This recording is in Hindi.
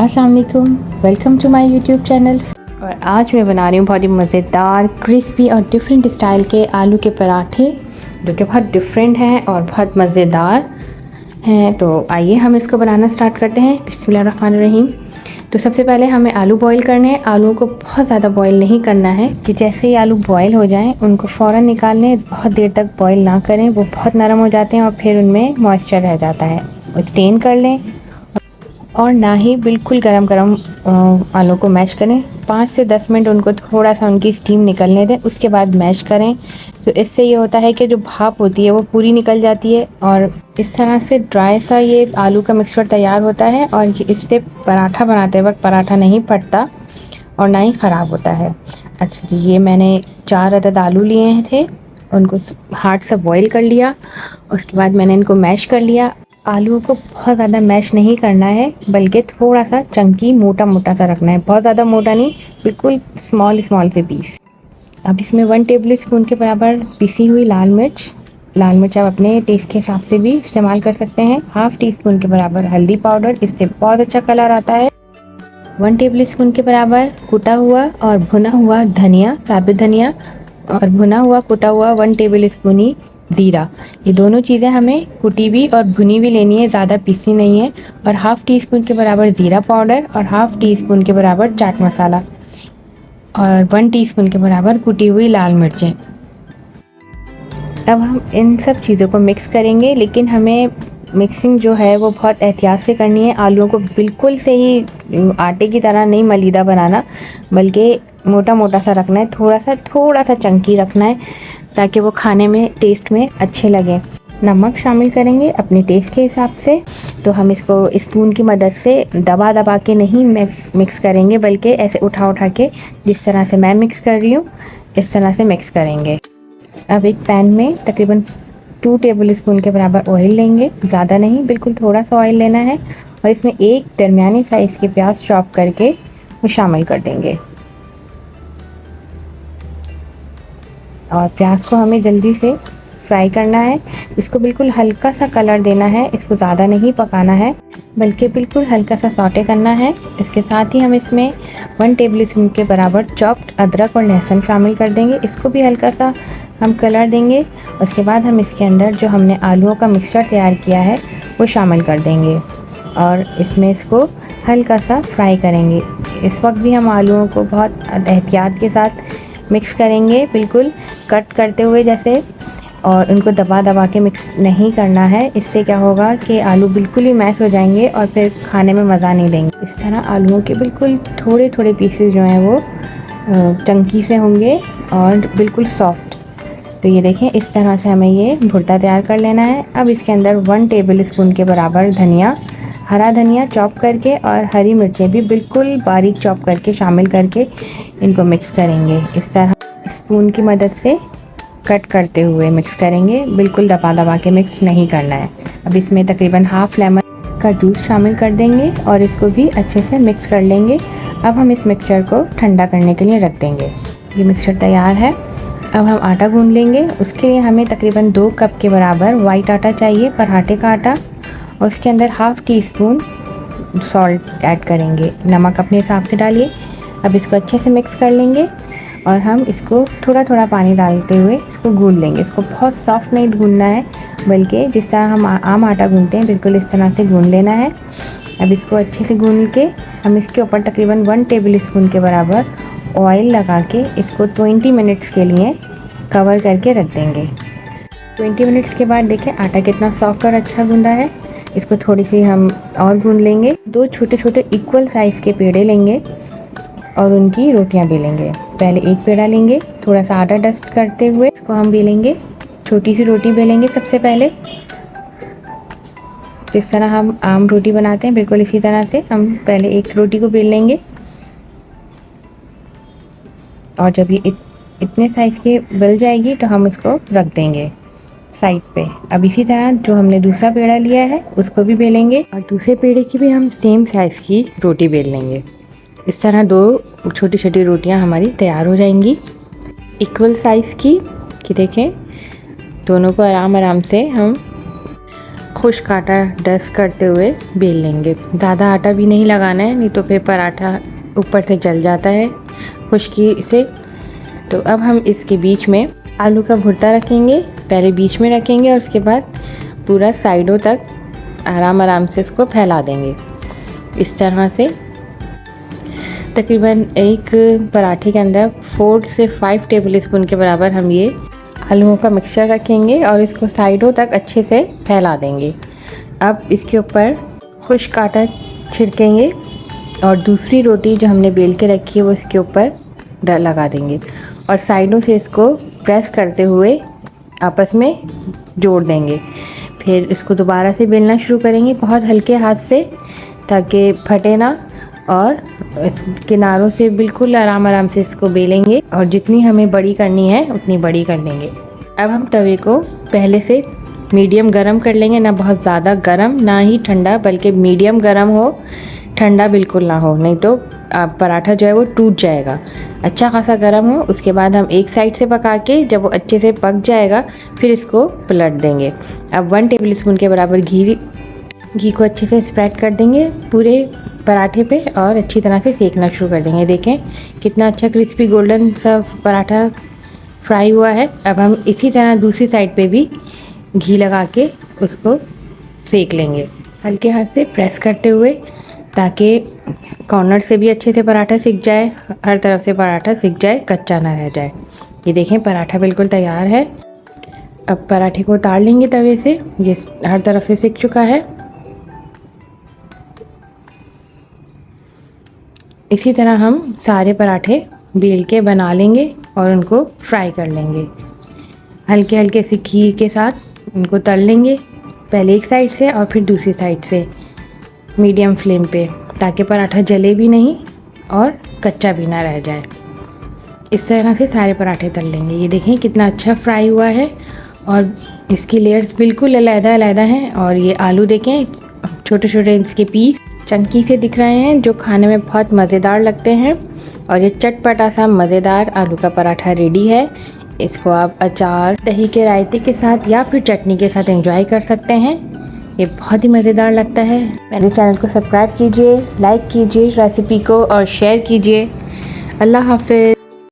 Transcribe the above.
अस्सलाम वालेकुम, welcome to my YouTube channel. और आज मैं बना रही हूँ बहुत ही मज़ेदार, क्रिस्पी और डिफरेंट स्टाइल के आलू के पराठे, जो कि बहुत डिफरेंट हैं और बहुत मज़ेदार हैं। तो आइए हम इसको बनाना स्टार्ट करते हैं। बिस्मिल्लाहिर्रहमानिर्रहीम। तो सबसे पहले हमें आलू बॉईल करने हैं। आलू को बहुत ज़्यादा बॉईल नहीं करना है कि जैसे ही आलू बॉईल हो जाएं उनको फ़ौरन निकाल लें। बहुत देर तक बॉईल ना करें, वो बहुत नरम हो जाते हैं और फिर उनमें मॉइस्चर रह जाता है। स्टेन कर लें और ना ही बिल्कुल गरम आलू को मैश करें। 5 से 10 मिनट उनको थोड़ा सा उनकी स्टीम निकलने दें, उसके बाद मैश करें। तो इससे ये होता है कि जो भाप होती है वो पूरी निकल जाती है और इस तरह से ड्राई सा ये आलू का मिक्सचर तैयार होता है। और इससे पराठा बनाते वक्त पराठा नहीं फटता और ना ही ख़राब होता है। अच्छा जी, ये मैंने 4 अदद आलू लिए थे, उनको हार्ड से बॉईल कर लिया। उसके बाद मैंने इनको मैश कर लिया। आलू को बहुत ज़्यादा मैश नहीं करना है, बल्कि थोड़ा सा चंकी मोटा मोटा सा रखना है, बहुत ज़्यादा मोटा नहीं, बिल्कुल स्मॉल से पीस। अब इसमें 1 टेबल स्पून के बराबर पिसी हुई लाल मिर्च आप अपने टेस्ट के हिसाब से भी इस्तेमाल कर सकते हैं। हाफ़ टी स्पून के बराबर हल्दी पाउडर, इससे बहुत अच्छा कलर आता है। 1 टेबल स्पून के बराबर कुटा हुआ और भुना हुआ धनिया, साबुत धनिया, और भुना हुआ कुटा हुआ 1 टेबल स्पून ही ज़ीरा। ये दोनों चीज़ें हमें कुटी हुई और भुनी हुई लेनी है, ज़्यादा पीसी नहीं है। और हाफ़ टी स्पून के बराबर ज़ीरा पाउडर और हाफ़ टी स्पून के बराबर चाट मसाला और 1 टीस्पून के बराबर कुटी हुई लाल मिर्चें। अब हम इन सब चीज़ों को मिक्स करेंगे, लेकिन हमें मिक्सिंग जो है वो बहुत एहतियात से करनी है। आलूओं को बिल्कुल से ही आटे की तरह नहीं मलीदा बनाना, बल्कि मोटा मोटा सा रखना है, थोड़ा सा चंकी रखना है, ताकि वो खाने में टेस्ट में अच्छे लगें। नमक शामिल करेंगे अपने टेस्ट के हिसाब से। तो हम इसको स्पून की मदद से दबा के नहीं मिक्स करेंगे, बल्कि ऐसे उठा के, जिस तरह से मैं मिक्स कर रही हूँ इस तरह से मिक्स करेंगे। अब एक पैन में तकरीबन 2 टेबल स्पून के बराबर ऑयल लेंगे, ज़्यादा नहीं, बिल्कुल थोड़ा सा ऑयल लेना है। और इसमें एक दरमियानी साइज़ के प्याज चॉप करके वो शामिल कर देंगे। और प्याज को हमें जल्दी से फ्राई करना है, इसको बिल्कुल हल्का सा कलर देना है, इसको ज़्यादा नहीं पकाना है, बल्कि बिल्कुल हल्का सा सौटे करना है। इसके साथ ही हम इसमें 1 टेबल स्पून के बराबर चॉप्ड अदरक और लहसुन शामिल कर देंगे, इसको भी हल्का सा हम कलर देंगे। उसके बाद हम इसके अंदर जो हमने आलूओं का मिक्सचर तैयार किया है वो शामिल कर देंगे और इसमें इसको हल्का सा फ्राई करेंगे। इस वक्त भी हम आलूओं को बहुत एहतियात के साथ मिक्स करेंगे, बिल्कुल कट करते हुए जैसे, और उनको दबा के मिक्स नहीं करना है। इससे क्या होगा कि आलू बिल्कुल ही मैश हो जाएंगे और फिर खाने में मज़ा नहीं देंगे। इस तरह आलूओं के बिल्कुल थोड़े पीसेस जो हैं वो चंकी से होंगे और बिल्कुल सॉफ्ट। तो ये देखें, इस तरह से हमें ये भुर्ता तैयार कर लेना है। अब इसके अंदर 1 टेबल स्पून के बराबर हरा धनिया चॉप करके और हरी मिर्चें भी बिल्कुल बारीक चॉप करके शामिल करके इनको मिक्स करेंगे। इस तरह स्पून की मदद से कट करते हुए मिक्स करेंगे, बिल्कुल दबा के मिक्स नहीं करना है। अब इसमें तकरीबन हाफ़ लेमन का जूस शामिल कर देंगे और इसको भी अच्छे से मिक्स कर लेंगे। अब हम इस मिक्सचर को ठंडा करने के लिए रख देंगे। ये मिक्सचर तैयार है। अब हम आटा गूंद लेंगे। उसके लिए हमें तकरीबन 2 कप के बराबर वाइट आटा चाहिए, पराठे का आटा, और उसके अंदर half tea spoon salt add करेंगे। नमक अपने हिसाब से डालिए। अब इसको अच्छे से मिक्स कर लेंगे और हम इसको थोड़ा पानी डालते हुए इसको गूंद लेंगे। इसको बहुत सॉफ्ट नहीं गूंदना है, बल्कि जिस तरह हम आम आटा गूंदते हैं बिल्कुल इस तरह से गूंद लेना है। अब इसको अच्छे से गूंद के हम इसके ऊपर तकरीबन 1 टेबल स्पून के बराबर ऑयल लगा के इसको 20 मिनट्स के लिए कवर करके रख देंगे। 20 मिनट्स के बाद देखें आटा कितना सॉफ्ट और अच्छा गूंदा है। इसको थोड़ी सी हम और गूंद लेंगे। 2 छोटे इक्वल साइज़ के पेड़े लेंगे और उनकी रोटियां बेलेंगे। पहले एक पेड़ा लेंगे, थोड़ा सा आटा डस्ट करते हुए इसको हम बेलेंगे। छोटी सी रोटी बेलेंगे सबसे पहले, जिस तरह हम आम रोटी बनाते हैं बिल्कुल इसी तरह से हम पहले एक रोटी को बेल लेंगे। और जब ये इतने साइज़ की बेल जाएगी तो हम इसको रख देंगे साइड पे। अब इसी तरह जो हमने दूसरा पेड़ा लिया है उसको भी बेलेंगे और दूसरे पेड़े की भी हम सेम साइज़ की रोटी बेल लेंगे। इस तरह 2 छोटी रोटियां हमारी तैयार हो जाएंगी इक्वल साइज़ की। कि देखें दोनों को आराम से हम खुश्क आटा डस्ट करते हुए बेल लेंगे। ज़्यादा आटा भी नहीं लगाना है, नहीं तो फिर पराठा ऊपर से जल जाता है खुश्की से। तो अब हम इसके बीच में आलू का भुर्ता रखेंगे, पहले बीच में रखेंगे और उसके बाद पूरा साइडों तक आराम से इसको फैला देंगे। इस तरह से तकरीबन एक पराठे के अंदर 4 से 5 टेबलस्पून के बराबर हम ये आलूओं का मिक्सचर रखेंगे और इसको साइडों तक अच्छे से फैला देंगे। अब इसके ऊपर खुश्क आटा छिड़केंगे और दूसरी रोटी जो हमने बेल के रखी है वो इसके ऊपर लगा देंगे और साइडों से इसको प्रेस करते हुए आपस में जोड़ देंगे। फिर इसको दोबारा से बेलना शुरू करेंगे बहुत हल्के हाथ से, ताकि फटे ना, और किनारों से बिल्कुल आराम से इसको बेलेंगे और जितनी हमें बड़ी करनी है उतनी बड़ी कर लेंगे। अब हम तवे को पहले से मीडियम गरम कर लेंगे, ना बहुत ज़्यादा गरम ना ही ठंडा, बल्कि मीडियम गरम हो, ठंडा बिल्कुल ना हो, नहीं तो पराठा जो है वो टूट जाएगा। अच्छा खासा गरम हो, उसके बाद हम एक साइड से पका के जब वो अच्छे से पक जाएगा फिर इसको पलट देंगे। अब 1 टेबलस्पून के बराबर घी को अच्छे से स्प्रेड कर देंगे पूरे पराठे पे और अच्छी तरह से सेकना शुरू कर देंगे। देखें कितना अच्छा क्रिस्पी गोल्डन सा पराठा फ्राई हुआ है। अब हम इसी तरह दूसरी साइड पे भी घी लगा के उसको सेक लेंगे, हल्के हाथ से प्रेस करते हुए, ताकि कॉर्नर से भी अच्छे से पराठा सिक जाए, हर तरफ से पराठा सिक जाए, कच्चा ना रह जाए। ये देखें पराठा बिल्कुल तैयार है। अब पराठे को उतार लेंगे तवे से, ये हर तरफ से सिक चुका है। इसी तरह हम सारे पराठे बेल के बना लेंगे और उनको फ्राई कर लेंगे। हल्के से घी के साथ उनको तल लेंगे, पहले एक साइड से और फिर दूसरी साइड से मीडियम फ्लेम पे, ताकि पराठा जले भी नहीं और कच्चा भी ना रह जाए। इस तरह से सारे पराठे तल लेंगे। ये देखें कितना अच्छा फ्राई हुआ है और इसकी लेयर्स बिल्कुल अलग-अलग हैं। और ये आलू देखें छोटे इसके पीस चंकी से दिख रहे हैं, जो खाने में बहुत मज़ेदार लगते हैं। और ये चटपटा सा मज़ेदार आलू का पराठा रेडी है। इसको आप अचार, दही के रायते के साथ या फिर चटनी के साथ एंजॉय कर सकते हैं। ये बहुत ही मज़ेदार लगता है। मेरे चैनल को सब्सक्राइब कीजिए, लाइक कीजिए रेसिपी को और शेयर कीजिए। अल्लाह हाफ़िज़।